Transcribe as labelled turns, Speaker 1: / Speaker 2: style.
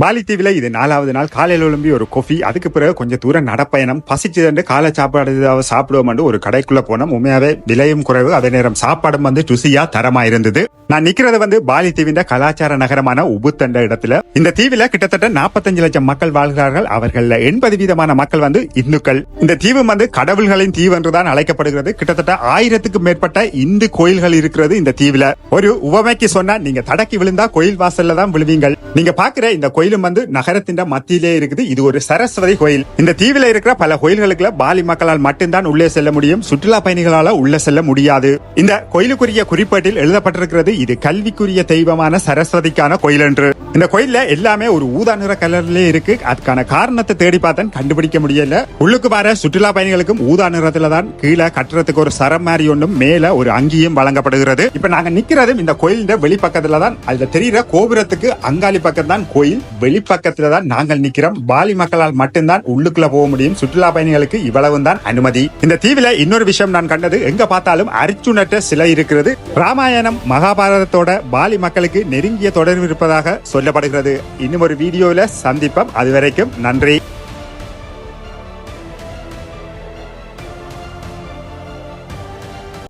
Speaker 1: Poly தீவில இது 4வது நாள் காலையில் எழும்பி ஒரு காஃபி, அதுக்கு பிறகு கொஞ்சம் தூரம் நடப்பயணம், பசிச்சதுண்டு காலை சாப்பாடு சாப்பிடுவோம். ஒரு கடைக்குள்ள போனோம். உண்மையாவே விலையும் குறைவு, அதே நேரம் சாப்பாடும் ருசியா தரமா இருந்தது. நான் நிக்கிறது பாலி தீவின் கலாச்சார நகரமான உபுத் என்ற இடத்துல. இந்த தீவில கிட்டத்தட்ட 45 லட்சம் மக்கள் வாழ்கிறார்கள். அவர்கள் 80% மக்கள் இந்துக்கள். இந்த தீவு கடவுள்களின் தீவு என்றுதான் அழைக்கப்படுகிறது. கிட்டத்தட்ட 1000க்கும் மேற்பட்ட இந்து கோயில்கள் இருக்கிறது இந்த தீவில. ஒரு உவமைக்கு சொன்னா, நீங்க தடக்கி விழுந்தா கோயில் வாசல்ல தான் விழுவீங்கள். நீங்க பாக்குற இந்த கோயிலும் நகரத்தின் மத்தியிலே இருக்குது. இது ஒரு சரஸ்வதி கோயில். இந்த தீவில இருக்கிற பல கோயில்களுக்கு பாலி மக்களால் மட்டும்தான் உள்ளே செல்ல முடியும். சுற்றுலா பயணிகளால உள்ள செல்ல முடியாது. இந்த கோயிலுக்குரிய குறிப்பேட்டில் எழுதப்பட்டிருக்கிறது, இது கல்விக்குரிய தெய்வமான சரஸ்வதிக்கான கோயில் என்று. இந்த கோயில்ல எல்லாமே ஒரு ஊதா நிற கலர்லயே இருக்கு. அதுக்கான காரணத்தை தேடி பார்த்தேன், கண்டுபிடிக்க முடியல. உள்ளுக்கு வர சுற்றுலா பயணிகளுக்கும் ஊதா நிறத்துல தான் கீழே கட்டுறதுக்கு ஒரு சரம் மாதிரி ஒன்றும், மேல ஒரு அங்கியும் வழங்கப்படுகிறது. இப்ப நாங்க நிக்கிறதும் இந்த கோயிலின் வெளிப்பக்கத்துல தான். அதுல தெரிகிற கோபுரத்துக்கு அங்காளி பக்கம் தான் கோயில், வெளிப்பக்கத்துல தான் நாங்கள் நிக்கிறோம். பாலி மக்களால் மட்டும்தான் உள்ளுக்குள்ள போக முடியும். சுற்றுலா பயணிகளுக்கு இவ்வளவு தான் அனுமதி. இந்த தீவில இன்னொரு விஷயம் நான் கண்டது, எங்க பார்த்தாலும் அர்ஜுனற்ற சிலை இருக்கிறது. ராமாயணம் மகாபாரதத்தோட பாலி மக்களுக்கு நெருங்கிய தொடர்பு இருப்பதாக சொல்லப்படுகிறது. இன்னும் ஒரு வீடியோல சந்திப்போம். அதுவரைக்கும் நன்றி.